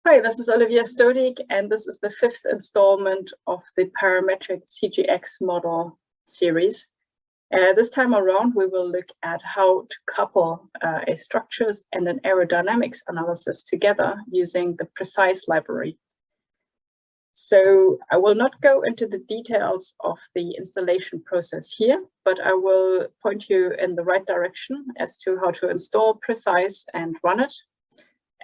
Hi, this is Olivia Stodig, and this is the 5th installment of the parametric CGX model series. This time around, we will look at how to couple a structures and an aerodynamics analysis together using the preCICE library. So I will not go into the details of the installation process here, but I will point you in the right direction as to how to install preCICE and run it.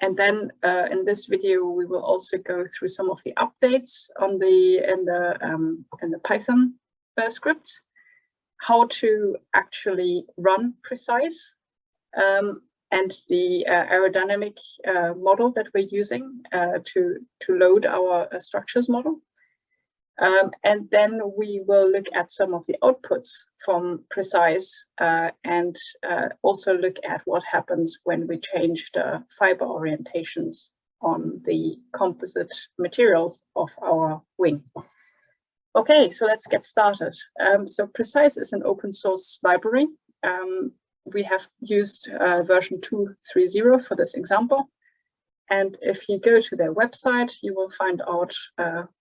And then in this video, we will also go through some of the updates on in the Python scripts, how to actually run preCICE, and the aerodynamic model that we're using to load our structures model. And then we will look at some of the outputs from preCICE and also look at what happens when we change the fiber orientations on the composite materials of our wing. Okay, so let's get started. So preCICE is an open source library. We have used version 2.3.0 for this example. And if you go to their website, you will find out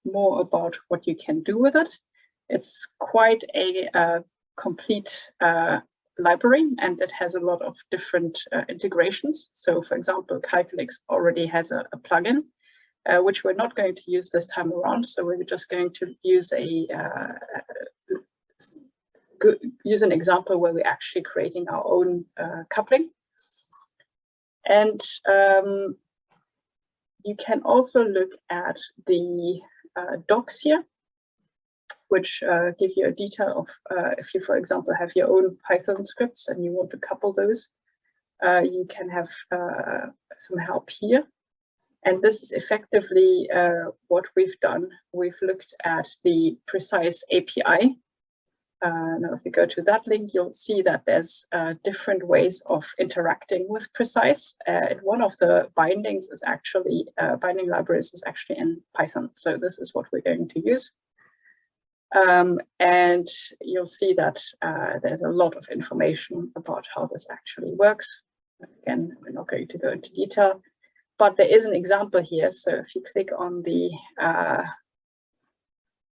more about what you can do with it. It's quite a complete library, and it has a lot of different integrations. So for example, Calculix already has a plugin, which we're not going to use this time around. So we're just going to use an example where we're actually creating our own coupling. And you can also look at the docs here, which give you a detail of if you, for example, have your own Python scripts and you want to couple those, you can have some help here. And this is effectively what we've done. We've looked at the preCICE API. Now, if you go to that link, you'll see that there's different ways of interacting with preCICE. One of the bindings is actually, binding libraries is actually in Python. So this is what we're going to use. And you'll see that there's a lot of information about how this actually works. Again, we're not going to go into detail, but there is an example here. So if you click on the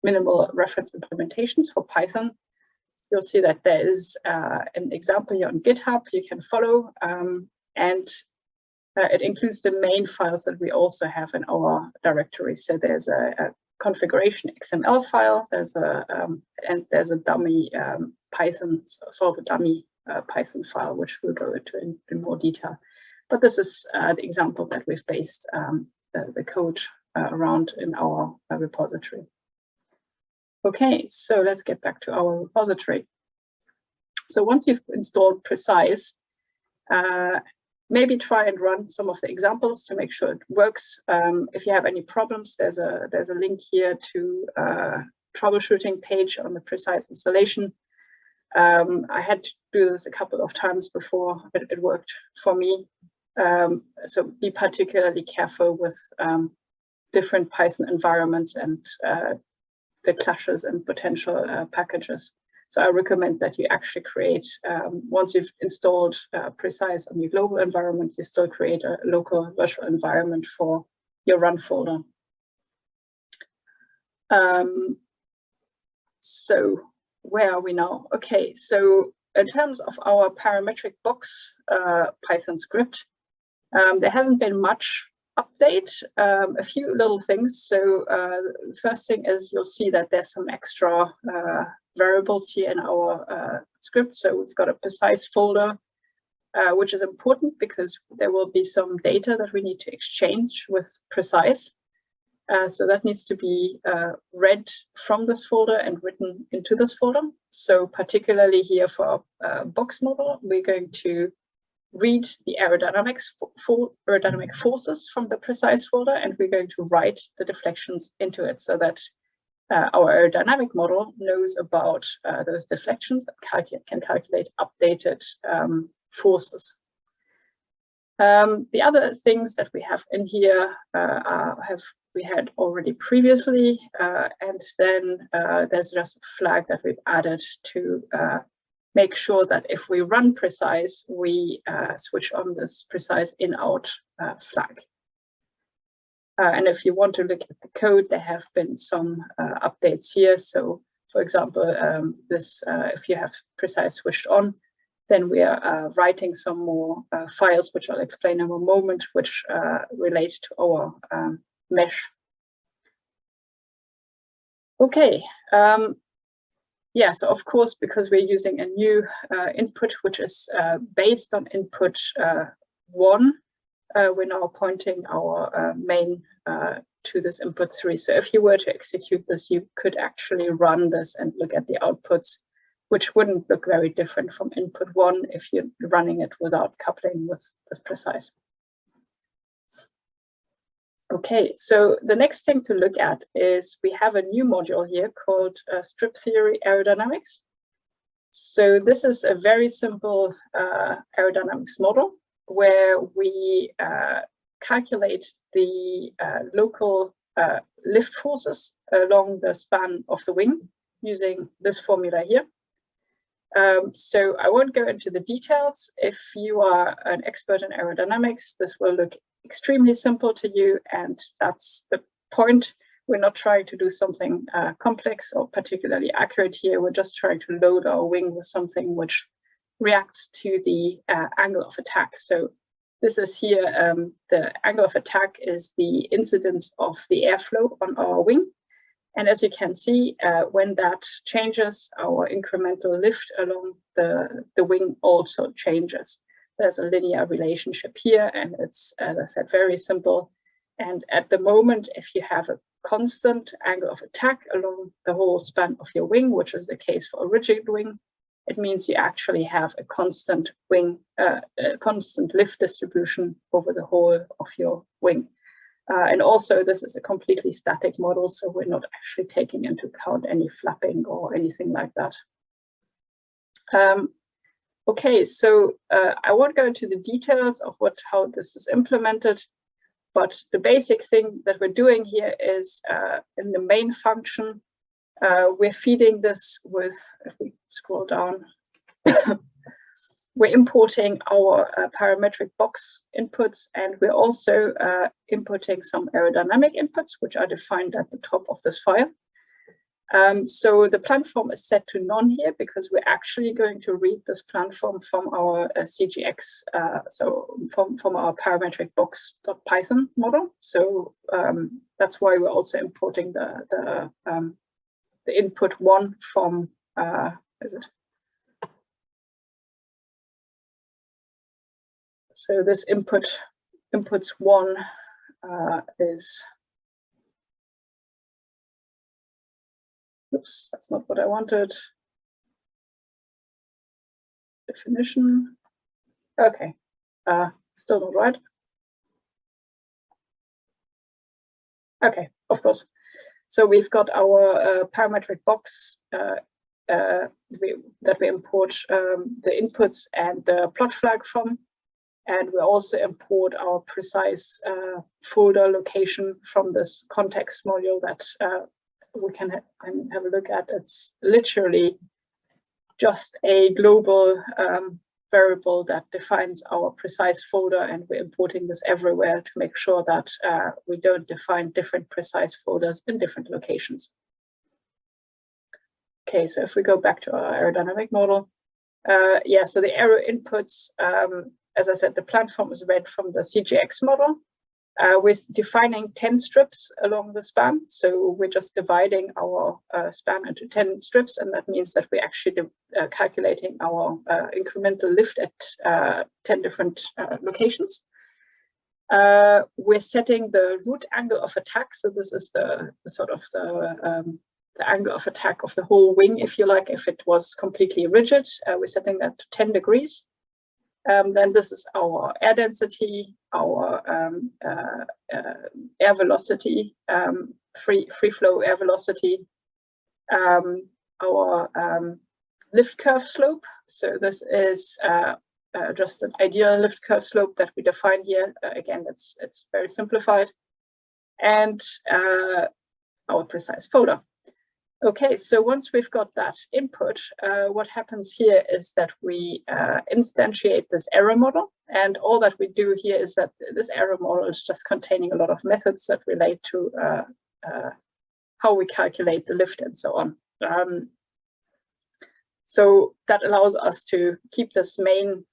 minimal reference implementations for Python, you'll see that there is an example here on GitHub you can follow, and it includes the main files that we also have in our directory. So there's a configuration XML file, there's a dummy Python, sort of a dummy Python file, which we'll go into in more detail. But this is the example that we've based the code around in our repository. Okay, so let's get back to our repository. So once you've installed preCICE, maybe try and run some of the examples to make sure it works. If you have any problems, there's a link here to a troubleshooting page on the preCICE installation. I had to do this a couple of times before it worked for me. So be particularly careful with different Python environments and the clashes and potential packages. So I recommend that you actually create, once you've installed preCICE on your global environment, you still create a local virtual environment for your run folder. So where are we now? Okay, so in terms of our parametric box Python script, there hasn't been much update, a few little things. So the first thing is you'll see that there's some extra variables here in our script. So we've got a preCICE folder, which is important because there will be some data that we need to exchange with preCICE. So that needs to be read from this folder and written into this folder. So particularly here for our box model, we're going to read the aerodynamic forces from the preCICE folder, and we're going to write the deflections into it so that our aerodynamic model knows about those deflections and can calculate updated forces. The other things that we have in here we had already previously, and then there's just a flag that we've added to make sure that if we run preCICE, we switch on this preCICE in-out flag. And if you want to look at the code, there have been some updates here. So, for example, if you have preCICE switched on, then we are writing some more files, which I'll explain in a moment, which relate to our mesh. Okay. Yeah, so of course, because we're using a new input, which is based on input 1, we're now pointing our main to this input 3. So if you were to execute this, you could actually run this and look at the outputs, which wouldn't look very different from input 1 if you're running it without coupling with preCICE. Okay, so the next thing to look at is we have a new module here called Strip Theory Aerodynamics. So this is a very simple aerodynamics model where we calculate the local lift forces along the span of the wing using this formula here. So I won't go into the details. If you are an expert in aerodynamics, this will look extremely simple to you, and that's the point. We're not trying to do something complex or particularly accurate here. We're just trying to load our wing with something which reacts to the angle of attack. So this is here, the angle of attack is the incidence of the airflow on our wing. And as you can see, when that changes, our incremental lift along the wing also changes. There's a linear relationship here, and it's, as I said, very simple. And at the moment, if you have a constant angle of attack along the whole span of your wing, which is the case for a rigid wing, it means you actually have a constant wing, constant lift distribution over the whole of your wing. And also, this is a completely static model, so we're not actually taking into account any flapping or anything like that. Okay, so I won't go into the details of how this is implemented, but the basic thing that we're doing here is in the main function, we're feeding this with, if we scroll down, we're importing our parametric box inputs, and we're also inputting some aerodynamic inputs, which are defined at the top of this file. So the platform is set to none here because we're actually going to read this platform from our CGX, so from our parametric box.python model. So that's why we're also importing the input 1 from, So this inputs 1 is, oops, that's not what I wanted. Definition. Okay, still not right. Okay, of course. So we've got our parametric box that we import the inputs and the plot flag from. And we also import our preCICE folder location from this context module that we can have a look at. It's literally just a global variable that defines our preCICE folder, and we're importing this everywhere to make sure that we don't define different preCICE folders in different locations. Okay, so if we go back to our aerodynamic model, yeah, so the aero inputs, as I said, the platform is read from the CGX model. We're defining 10 strips along the span. So we're just dividing our span into 10 strips. And that means that we're actually calculating our incremental lift at 10 different locations. We're setting the root angle of attack. So this is the angle of attack of the whole wing, if you like. If it was completely rigid, we're setting that to 10 degrees. Then this is our air density, our air velocity, free flow air velocity, our lift curve slope. So this is just an ideal lift curve slope that we define here. Again, it's very simplified. And our preCICE folder. Okay, so once we've got that input, what happens here is that we instantiate this error model. And all that we do here is that this error model is just containing a lot of methods that relate to how we calculate the lift and so on. So that allows us to keep this main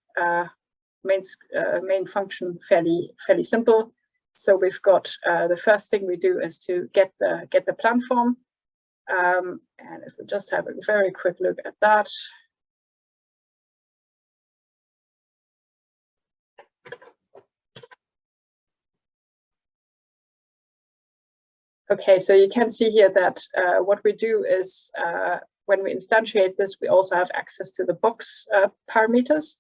function fairly simple. So we've got the first thing we do is to get the plan form. And if we just have a very quick look at that. Okay, so you can see here that what we do is when we instantiate this, we also have access to the box parameters.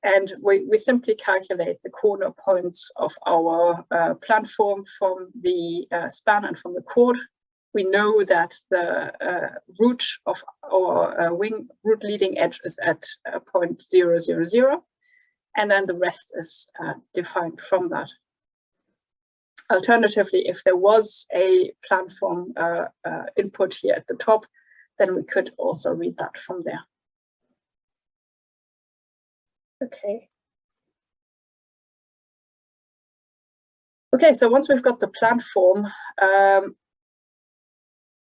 And we simply calculate the corner points of our plan form from the span and from the chord. We know that the root of our wing root leading edge is at 0.000, and then the rest is defined from that. Alternatively, if there was a plan form input here at the top, then we could also read that from there. Okay. Okay, so once we've got the plan form,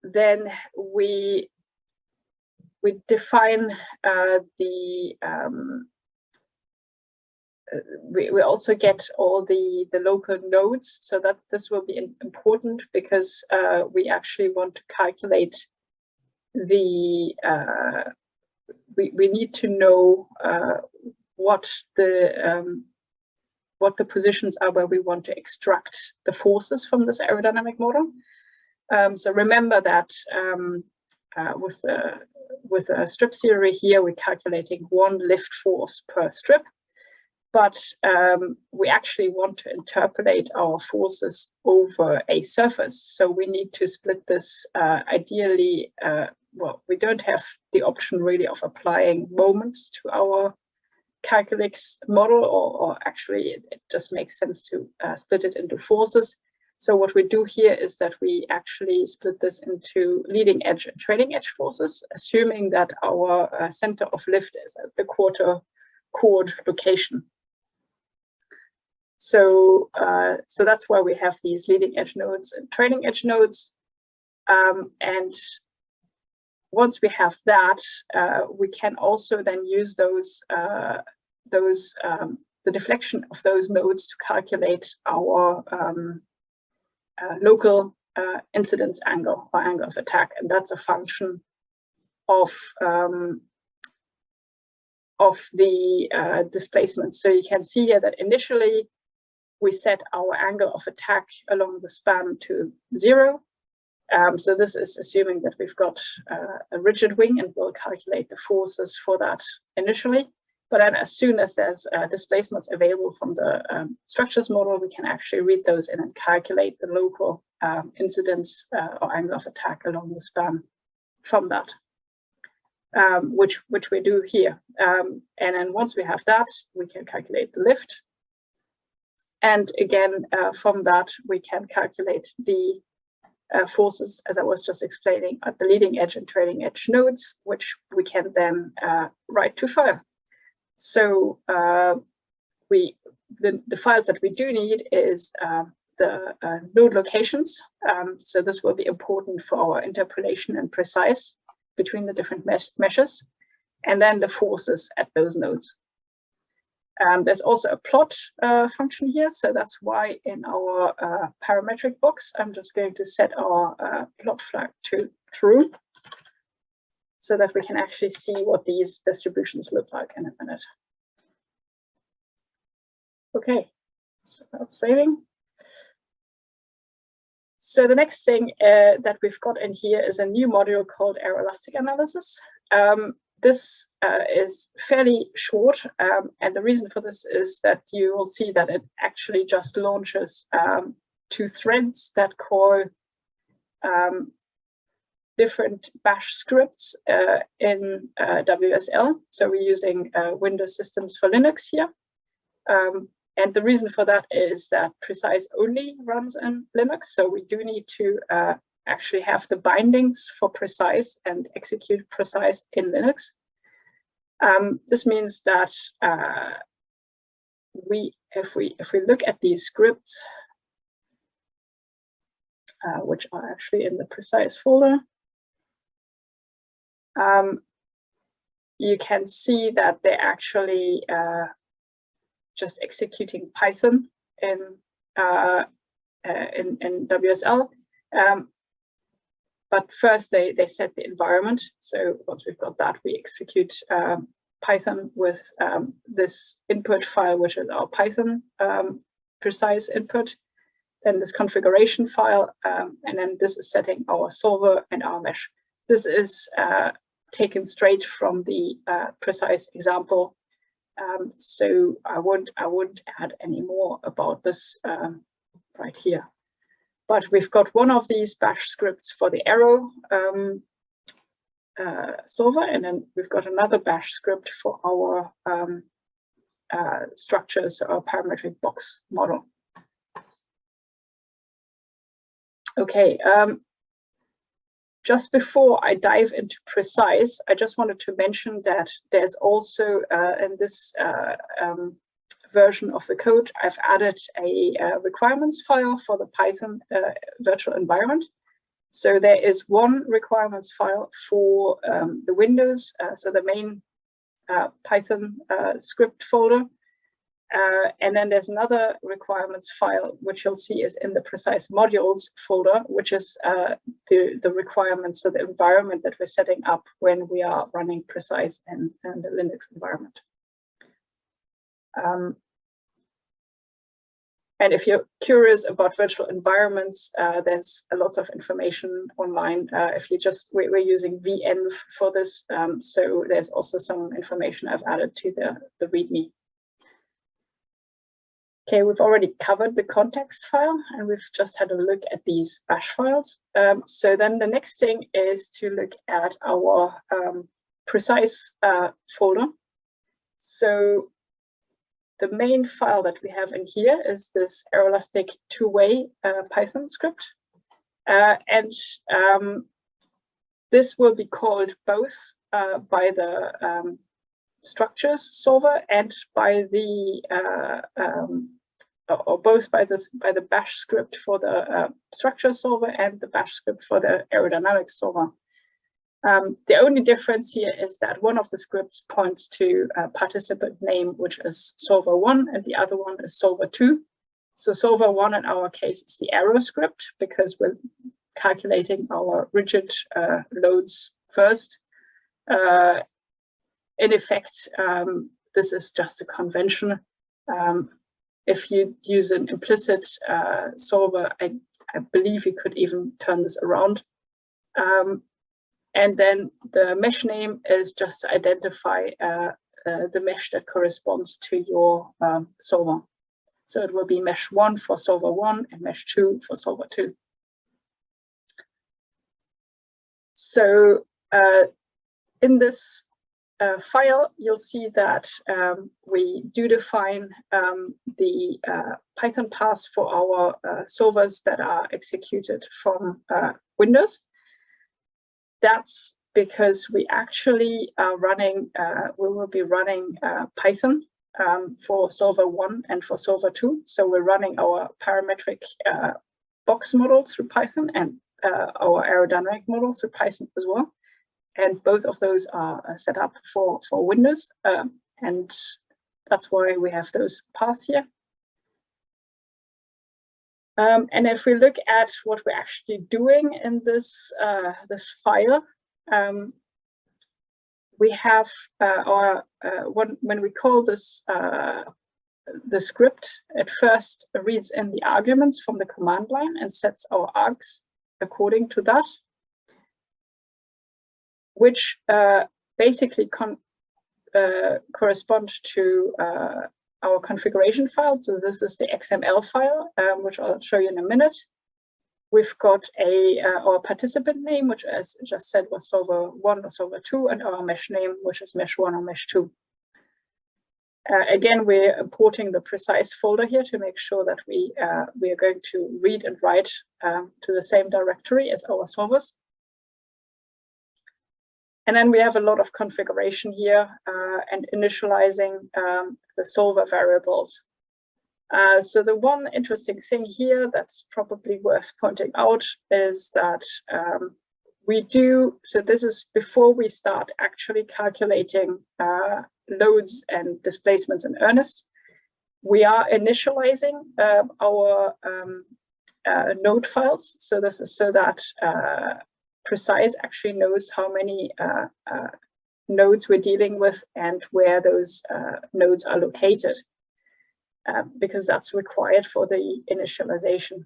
then we define we also get all the local nodes, so that this will be important because we actually want to calculate the we need to know what the positions are where we want to extract the forces from this aerodynamic model. So remember that with a strip theory here, we're calculating one lift force per strip, but we actually want to interpolate our forces over a surface. So we need to split this ideally. Well, we don't have the option really of applying moments to our Calculix model, or actually it just makes sense to split it into forces. So what we do here is that we actually split this into leading edge and trailing edge forces, assuming that our center of lift is at the quarter chord location. So that's why we have these leading edge nodes and trailing edge nodes. And once we have that, we can also then use the deflection of those nodes to calculate our local incidence angle or angle of attack, and that's a function of the displacement. So you can see here that initially we set our angle of attack along the span to 0. So this is assuming that we've got a rigid wing, and we'll calculate the forces for that initially. But then as soon as there's displacements available from the structures model, we can actually read those in and calculate the local incidence or angle of attack along the span from that, which we do here. And then once we have that, we can calculate the lift. And again, from that, we can calculate the forces, as I was just explaining, at the leading edge and trailing edge nodes, which we can then write to file. So the files that we do need is the node locations. So this will be important for our interpolation and preCICE between the different meshes, and then the forces at those nodes. There's also a plot function here, so that's why in our parametric box, I'm just going to set our plot flag to true, so that we can actually see what these distributions look like in a minute. Okay, so that's saving. So the next thing that we've got in here is a new module called Aeroelastic analysis. This is fairly short, and the reason for this is that you will see that it actually just launches 2 threads that call different bash scripts in WSL. So we're using Windows systems for Linux here. And the reason for that is that preCICE only runs in Linux. So we do need to actually have the bindings for preCICE and execute preCICE in Linux. This means that if we look at these scripts, which are actually in the preCICE folder, you can see that they're actually just executing Python in WSL. But first they set the environment. So once we've got that, we execute Python with this input file, which is our Python preCICE input, then this configuration file, and then this is setting our solver and our mesh. This is taken straight from the preCICE example. So I won't add any more about this right here. But we've got one of these bash scripts for the Aero solver, and then we've got another bash script for our structures, our parametric box model. Okay, just before I dive into preCICE, I just wanted to mention that there's also in this version of the code, I've added a requirements file for the Python virtual environment. So there is one requirements file for the Windows, so the main Python script folder. And then there's another requirements file, which you'll see is in the preCICE modules folder, which is the requirements, so the environment that we're setting up when we are running preCICE in the Linux environment. And if you're curious about virtual environments, there's lots of information online. If you just, we're using venv for this, so there's also some information I've added to the README. Okay, we've already covered the context file, and we've just had a look at these bash files. So then the next thing is to look at our preCICE folder. So the main file that we have in here is this Aeroelastic two-way Python script. And this will be called both by the structures solver and by the or both by the bash script for the structure solver and the bash script for the Aerodynamics solver. The only difference here is that one of the scripts points to a participant name, which is solver1, and the other one is solver2. So solver1 in our case is the Aero script, because we're calculating our rigid loads first. In effect, this is just a convention. If you use an implicit solver, I believe you could even turn this around. And then the mesh name is just to identify the mesh that corresponds to your solver. So it will be mesh 1 for solver 1 and mesh 2 for solver 2. So in this file, you'll see that we do define the Python path for our solvers that are executed from Windows. That's because we actually are running, we will be running Python for solver 1 and for solver 2. So we're running our parametric box model through Python and our aerodynamic model through Python as well. And both of those are set up for Windows. And that's why we have those paths here. And if we look at what we're actually doing in this file, we have when we call this the script, it first reads in the arguments from the command line and sets our args according to that, which basically correspond to our configuration file. So this is the XML file, which I'll show you in a minute. We've got our participant name, which, as just said, was solver 1 or solver 2, and our mesh name, which is mesh 1 or mesh 2. Again, we're importing the preCICE folder here to make sure that we are going to read and write to the same directory as our solvers. And then we have a lot of configuration here and initializing the solver variables. So the one interesting thing here that's probably worth pointing out is that so this is before we start actually calculating loads and displacements in earnest. We are initializing our node files. So this is so that preCICE actually knows how many nodes we're dealing with and where those nodes are located, because that's required for the initialization.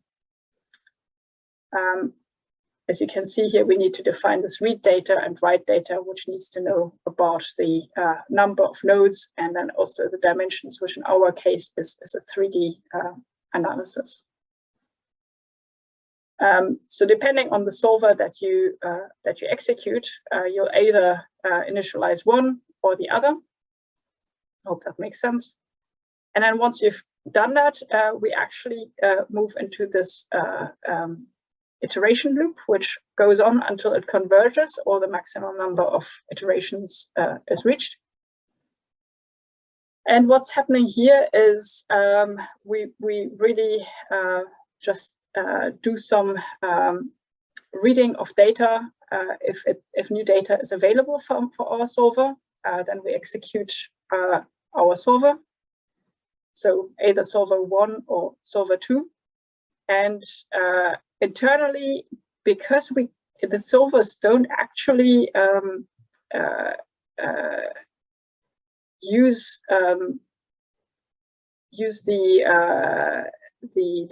As you can see here, we need to define this read data and write data, which needs to know about the number of nodes and then also the dimensions, which in our case is a 3D analysis. So depending on the solver that you execute, you'll either initialize one or the other. Hope that makes sense. And then once you've done that, we actually move into this iteration loop, which goes on until it converges or the maximum number of iterations is reached. And what's happening here is we really just do some reading of data. If new data is available for our solver, then we execute our solver. So either solver 1 or solver 2. And internally, because the solvers don't actually use the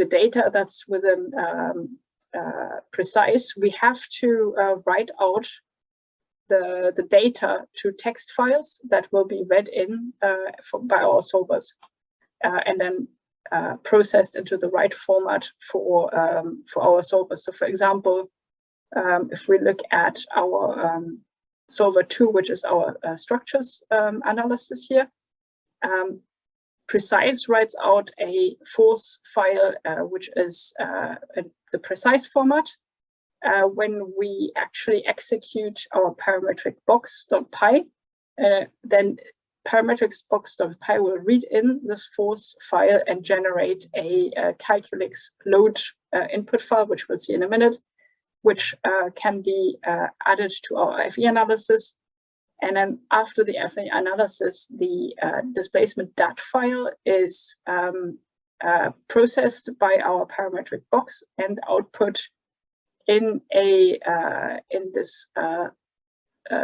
data that's within preCICE, we have to write out the data to text files that will be read in by our solvers and then processed into the right format for our solvers. So, for example, if we look at our solver 2, which is our structures analysis here, preCICE writes out a force file, which is the preCICE format. When we actually execute our parametric box.py, then parametrics box.py will read in this force file and generate a Calculix load input file, which we'll see in a minute, which can be added to our FE analysis. And then after the FE analysis, the displacement dat file is processed by our parametric box and output in this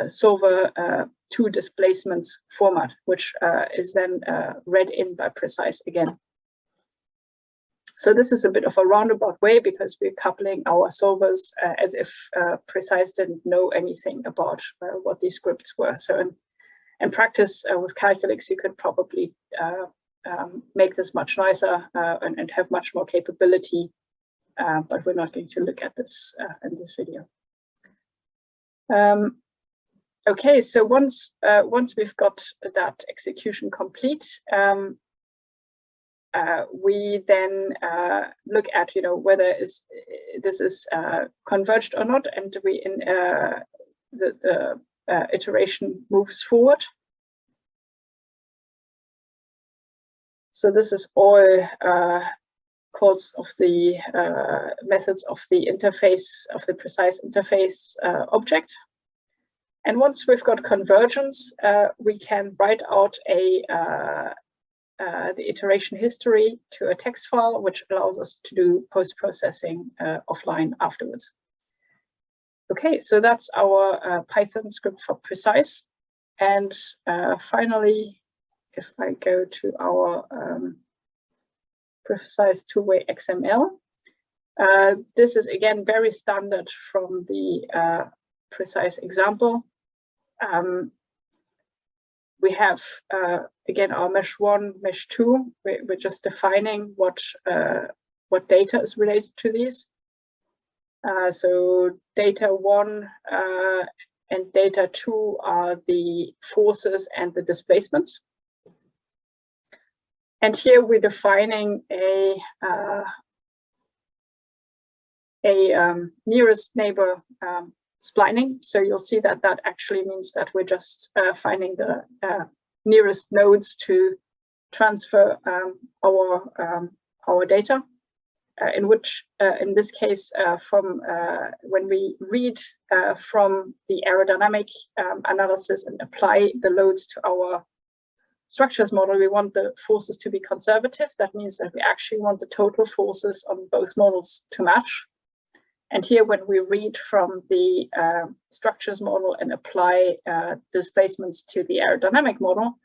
solver 2 displacements format, which is then read in by preCICE again. So this is a bit of a roundabout way because we're coupling our solvers as if preCICE didn't know anything about what these scripts were. So in practice with Calculix, you could probably make this much nicer and have much more capability, but we're not going to look at this in this video. Okay, so once we've got that execution complete, we then look at whether this is converged or not, and the iteration moves forward. So this is all calls of the methods of the interface of the preCICE interface object. And once we've got convergence, we can write out the iteration history to a text file, which allows us to do post-processing offline afterwards. Okay, so that's our Python script for preCICE. And finally, if I go to our preCICE two-way XML, this is again very standard from the preCICE example. We have, again, our mesh 1, mesh 2. We're just defining what data is related to these. So data 1 and data 2 are the forces and the displacements. And here we're defining a nearest neighbor splining. So you'll see that that actually means that we're just finding the nearest nodes to transfer our data. In which, in this case, from when we read from the aerodynamic analysis and apply the loads to our structures model, we want the forces to be conservative. That means that we actually want the total forces on both models to match. And here, when we read from the structures model and apply displacements to the aerodynamic model,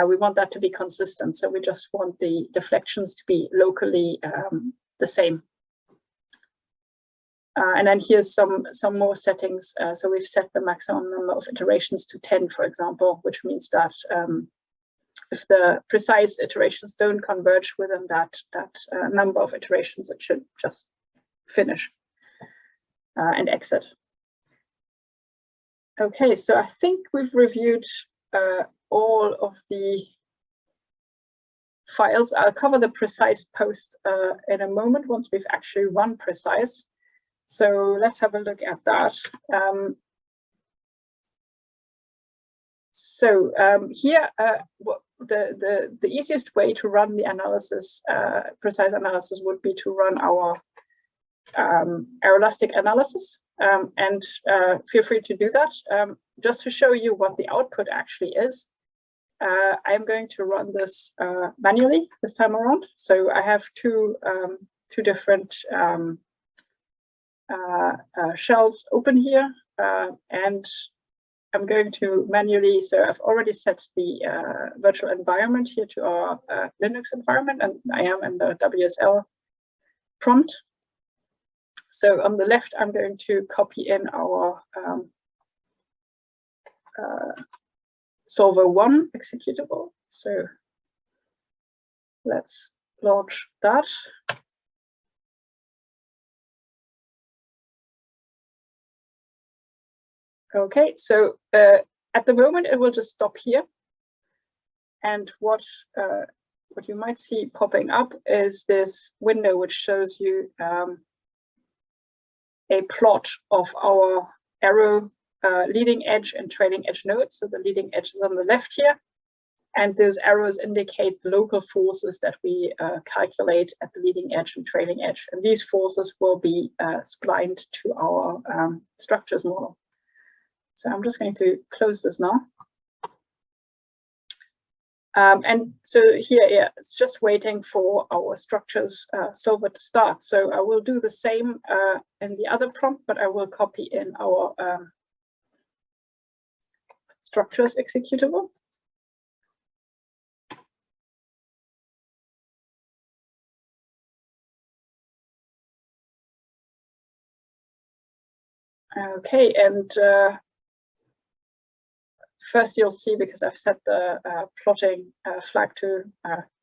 we want that to be consistent. So we just want the deflections to be locally the same. And then here's some more settings. So we've set the maximum number of iterations to 10, for example, which means that if the precise iterations don't converge within that number of iterations, it should just finish and exit. Okay, so I think we've reviewed all of the files. I'll cover the preCICE post in a moment once we've actually run preCICE. So let's have a look at that. Here, the easiest way to run the analysis, preCICE analysis, would be to run our Aeroelastic analysis, and feel free to do that. Just to show you what the output actually is, I'm going to run this manually this time around. So I have two different shells open here, and I'm going to manually, so I've already set the virtual environment here to our Linux environment, and I am in the WSL prompt. So on the left, I'm going to copy in our solver 1 executable. So let's launch that. Okay, so at the moment it will just stop here. And what you might see popping up is this window which shows you a plot of our arrow leading edge and trailing edge nodes. So the leading edge is on the left here, and those arrows indicate the local forces that we calculate at the leading edge and trailing edge. And these forces will be splined to our structures model. So I'm just going to close this now. And so here, yeah, it's just waiting for our structures solver to start. So I will do the same in the other prompt, but I will copy in our structures executable. Okay, and first you'll see, because I've set the plotting flag to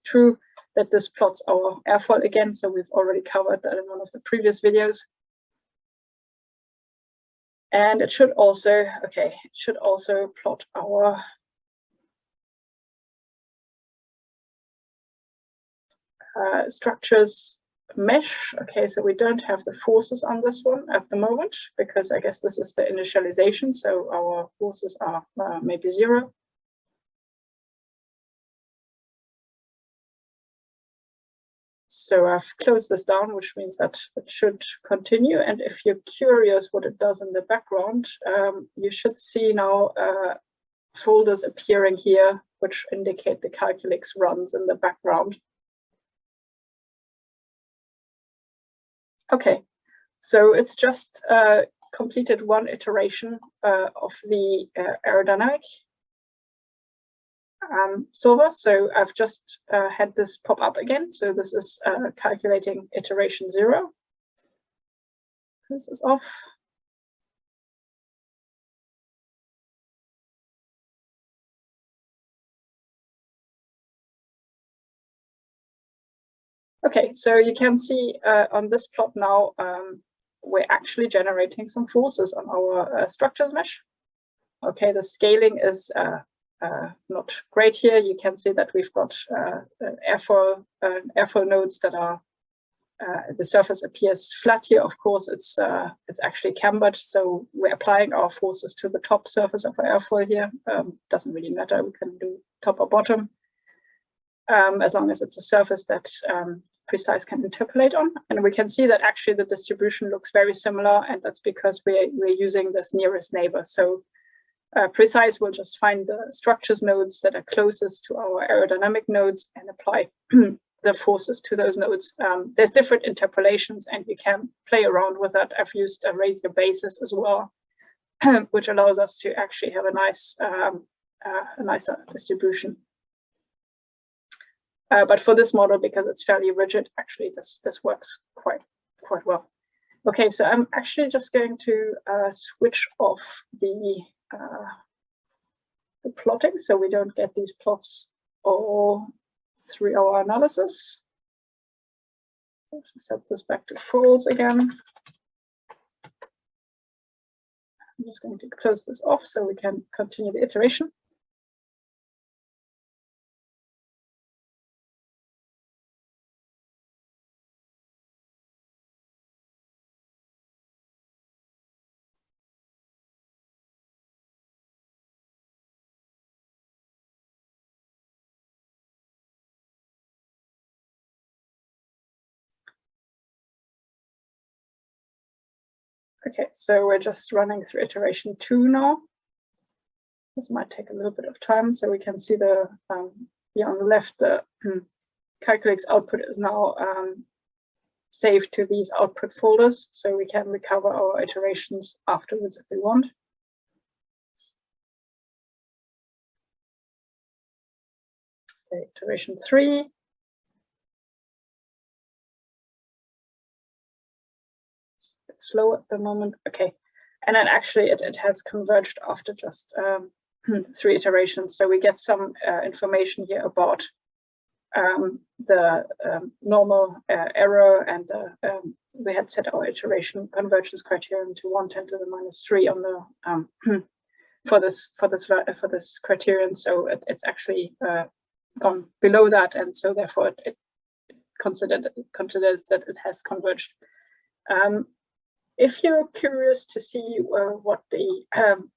true, that this plots our airfoil again. So we've already covered that in one of the previous videos. And it should also, okay, it should also plot our structures mesh. Okay, so we don't have the forces on this one at the moment, because I guess this is the initialization. So our forces are maybe 0. So I've closed this down, which means that it should continue. And if you're curious what it does in the background, you should see now folders appearing here, which indicate the Calculix runs in the background. Okay, so it's just completed one iteration of the aerodynamic solver. So I've just had this pop up again. So this is calculating iteration 0. This is off. Okay, so you can see on this plot now, we're actually generating some forces on our structures mesh. Okay, the scaling is not great here. You can see that we've got airfoil nodes that are, the surface appears flat here. Of course, it's actually cambered, so we're applying our forces to the top surface of our airfoil here. Doesn't really matter, we can do top or bottom, as long as it's a surface that preCICE can interpolate on. And we can see that actually the distribution looks very similar, and that's because we're using this nearest neighbor. So preCICE will just find the structures nodes that are closest to our aerodynamic nodes and apply the forces to those nodes. There's different interpolations, and you can play around with that. I've used a radial basis as well, which allows us to actually have a nicer distribution. But for this model, because it's fairly rigid, actually this works quite well. Okay, so I'm actually just going to switch off the plotting, so we don't get these plots all through our analysis. So set this back to false again. I'm just going to close this off so we can continue the iteration. Okay, so we're just running through iteration 2 now. This might take a little bit of time, so we can see the here on the left, the Calculix output is now saved to these output folders, so we can recover our iterations afterwards if we want. Okay, iteration 3. Slow at the moment. Okay, and then actually it has converged after just 3 iterations, so we get some information here about the normal error, and we had set our iteration convergence criterion to 1×10⁻³ on the for this criterion, so it's actually gone below that, and so therefore it considers that it has converged. If you're curious to see what the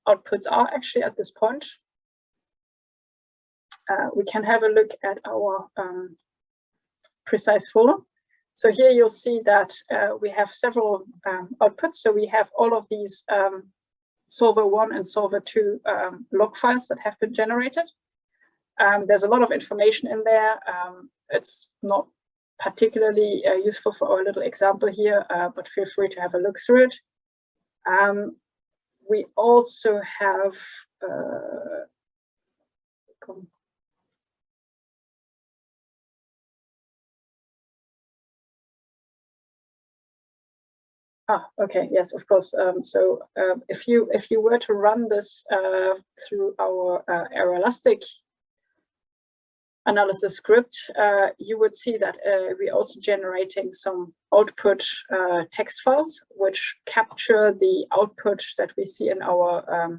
outputs are actually at this point, we can have a look at our preCICE folder. So here you'll see that we have several outputs. So we have all of these solver 1 and solver 2 log files that have been generated. There's a lot of information in there. It's not particularly useful for our little example here, but feel free to have a look through it. We also have okay, yes, of course. So if you were to run this through our Aeroelastic analysis script, you would see that we're also generating some output text files, which capture the output that we see in our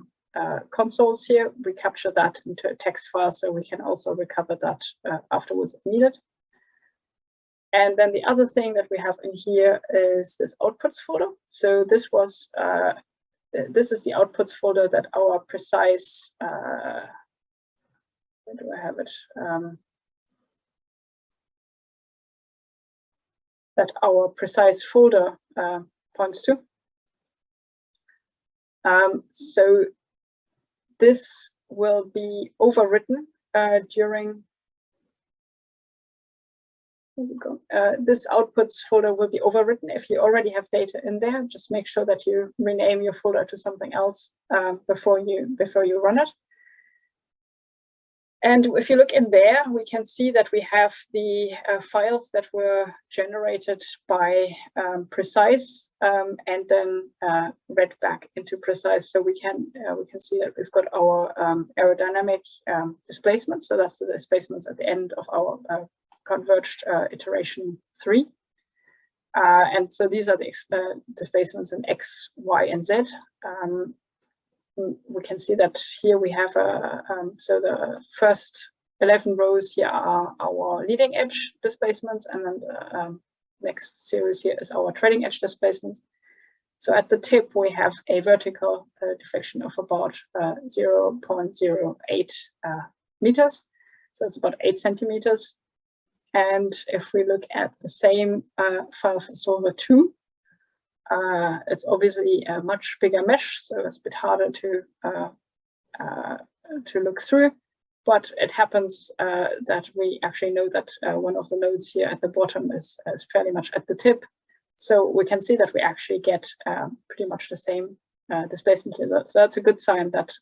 consoles here. We capture that into a text file, so we can also recover that afterwards if needed. And then the other thing that we have in here is this outputs folder. So this was this is the outputs folder that our preCICE where do I have it? That our preCICE folder points to. So this will be overwritten during. This outputs folder will be overwritten if you already have data in there. Just make sure that you rename your folder to something else before you run it. And if you look in there, we can see that we have the files that were generated by preCICE and then read back into preCICE. So we can see that we've got our aerodynamic displacements. So that's the displacements at the end of our converged iteration 3. And so these are the displacements in X, Y, and Z. we can see that here we have so the first 11 rows here are our leading edge displacements, and then the next series here is our trailing edge displacements. So at the tip we have a vertical deflection of about 0.08 meters, so it's about 8 centimeters. And if we look at the same file for solver 2, it's obviously a much bigger mesh, so it's a bit harder to look through. But it happens that we actually know that one of the nodes here at the bottom is fairly much at the tip. So we can see that we actually get pretty much the same displacement here. So that's a good sign that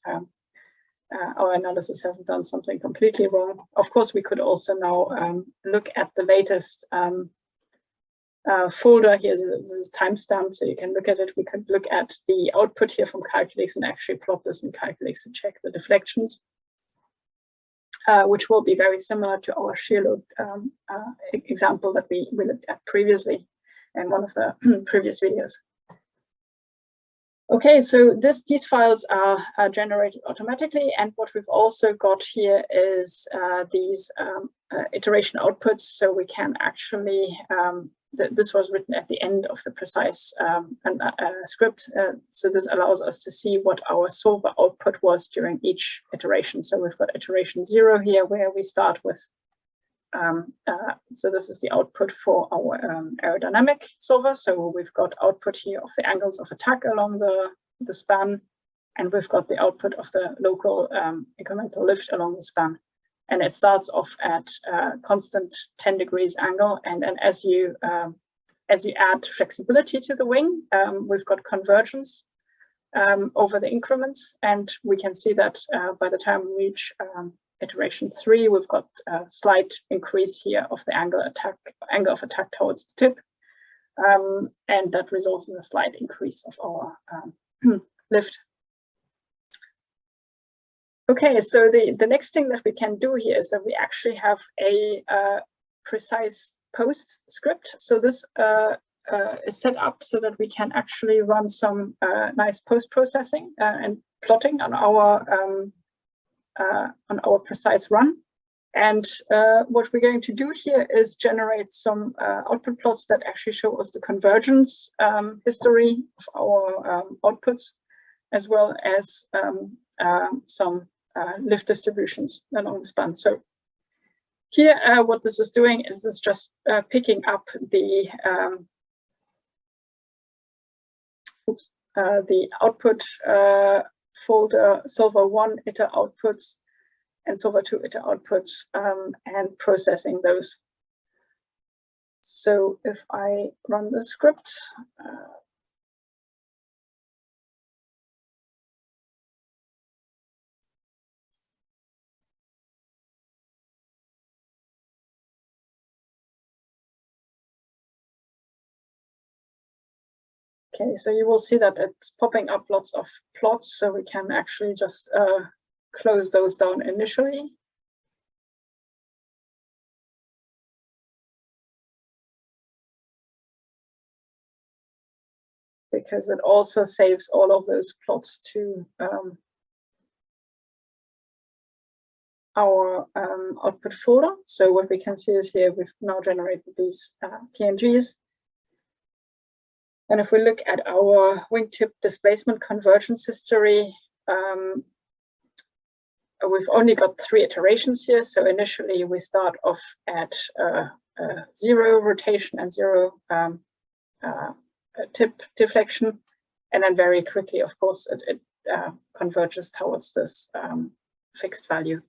our analysis hasn't done something completely wrong. Of course, we could also now look at the latest folder here. This is timestamped, so you can look at it. We could look at the output here from Calculix and actually plot this in Calculix to check the deflections, which will be very similar to our shear load example that we looked at previously in one of the previous videos. Okay, so these files are generated automatically, and what we've also got here is these iteration outputs, so we can actually, this was written at the end of the preCICE script, so this allows us to see what our solver output was during each iteration. So we've got iteration 0 here, where we start with, so this is the output for our aerodynamic solver. So we've got output here of the angles of attack along the span, and we've got the output of the local incremental lift along the span. And it starts off at constant 10 degrees angle, and then as you add flexibility to the wing, we've got convergence over the increments, and we can see that by the time we reach iteration 3, we've got a slight increase here of the angle of attack towards the tip, and that results in a slight increase of our lift. Okay, so the next thing that we can do here is that we actually have a preCICE post script. So this is set up so that we can actually run some nice post processing and plotting on our preCICE run. And what we're going to do here is generate some output plots that actually show us the convergence history of our outputs, as well as some lift distributions along the span. So here, what this is doing is it's just picking up the output folder, solver 1 iter outputs and solver 2 iter outputs, and processing those. So if I run the script, okay, so you will see that it's popping up lots of plots, so we can actually just close those down initially. Because it also saves all of those plots to our output folder. So what we can see is here we've now generated these PNGs. And if we look at our wingtip displacement convergence history, we've only got 3 iterations here. So initially we start off at 0 rotation and 0 tip deflection, and then very quickly, of course, it converges towards this fixed value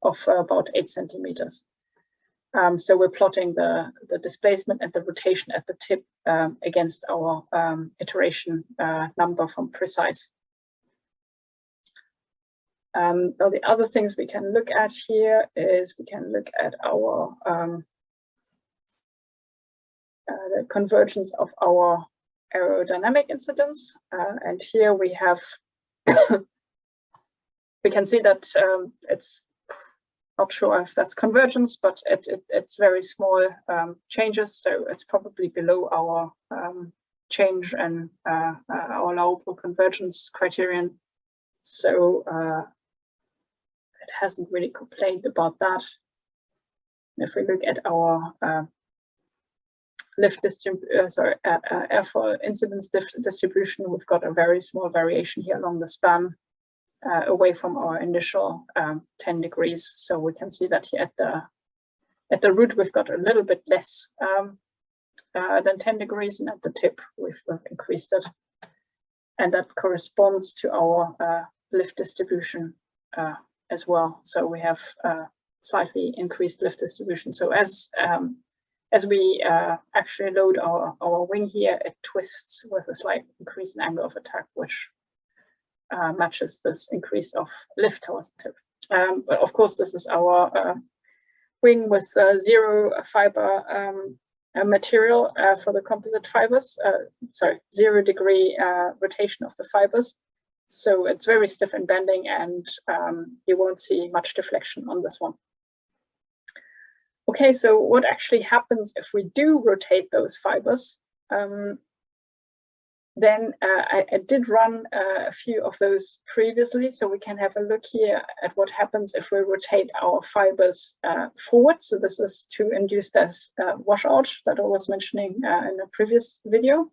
of about 8 centimeters. So we're plotting the displacement and the rotation at the tip against our iteration number from preCICE. Now the other things we can look at here is we can look at our the convergence of our aerodynamic incidence, and here we have we can see that it's not sure if that's convergence, but it's very small changes, so it's probably below our change and our allowable convergence criterion. So it hasn't really complained about that. If we look at our airfoil incidence distribution, we've got a very small variation here along the span, away from our initial 10 degrees. So we can see that here at the root we've got a little bit less than 10 degrees, and at the tip we've increased it, and that corresponds to our lift distribution as well. So we have slightly increased lift distribution. So as we actually load our wing here, it twists with a slight increase in angle of attack, which matches this increase of lift towards the tip. But of course, this is our wing with zero fiber material for the composite fibers. 0 degree rotation of the fibers. So it's very stiff in bending, and you won't see much deflection on this one. Okay, so what actually happens if we do rotate those fibers? Then I did run a few of those previously, so we can have a look here at what happens if we rotate our fibers forward. So this is to induce this washout that I was mentioning in a previous video.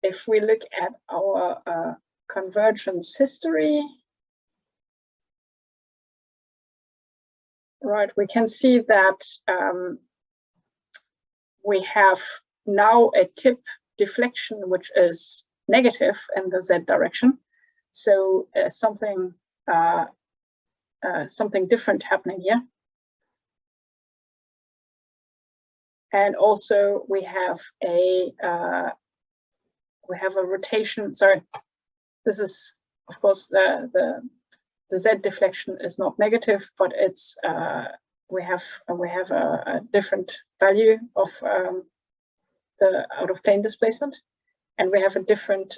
If we look at our convergence history, right, we can see that we have now a tip deflection which is negative in the Z direction. So something different happening here. And also we have a rotation. Sorry, this is of course the Z deflection is not negative, but it's we have a different value of the out of plane displacement, and we have a different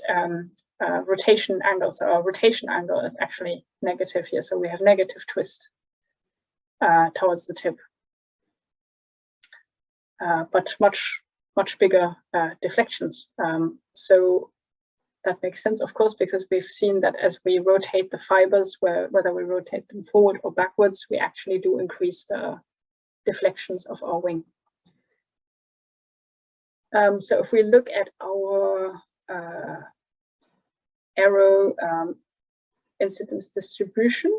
rotation angle. So our rotation angle is actually negative here. So we have negative twist towards the tip, but much bigger deflections. So that makes sense, of course, because we've seen that as we rotate the fibers, whether we rotate them forward or backwards, we actually do increase the deflections of our wing. So if we look at our aero incidence distribution,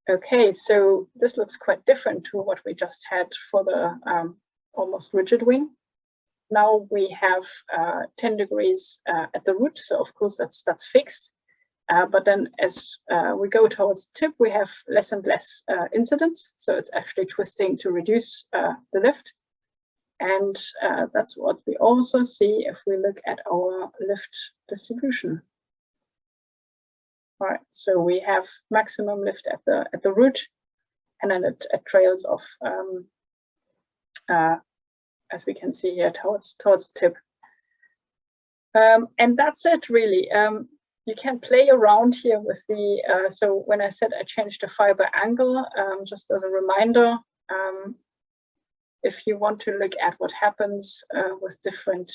okay, so this looks quite different to what we just had for the almost rigid wing. Now we have 10 degrees at the root, so of course that's fixed. But then as we go towards the tip, we have less and less incidence, so it's actually twisting to reduce the lift. And that's what we also see if we look at our lift distribution. All right, so we have maximum lift at the root, and then it trails off, as we can see here, towards the tip. And that's it, really. You can play around here with the, so when I said I changed the fiber angle, just as a reminder, if you want to look at what happens with different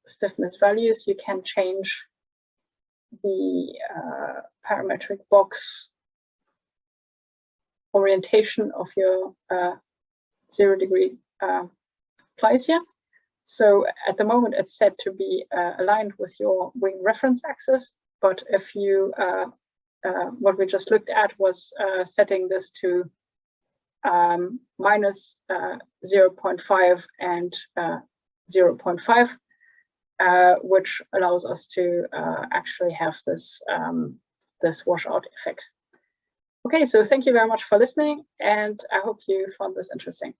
stiffness values, you can change the parametric box orientation of your 0 degree plies here. So at the moment it's set to be aligned with your wing reference axis, but if you, what we just looked at was setting this to minus 0.5 and 0.5, which allows us to actually have this this washout effect. Okay, so thank you very much for listening, and I hope you found this interesting.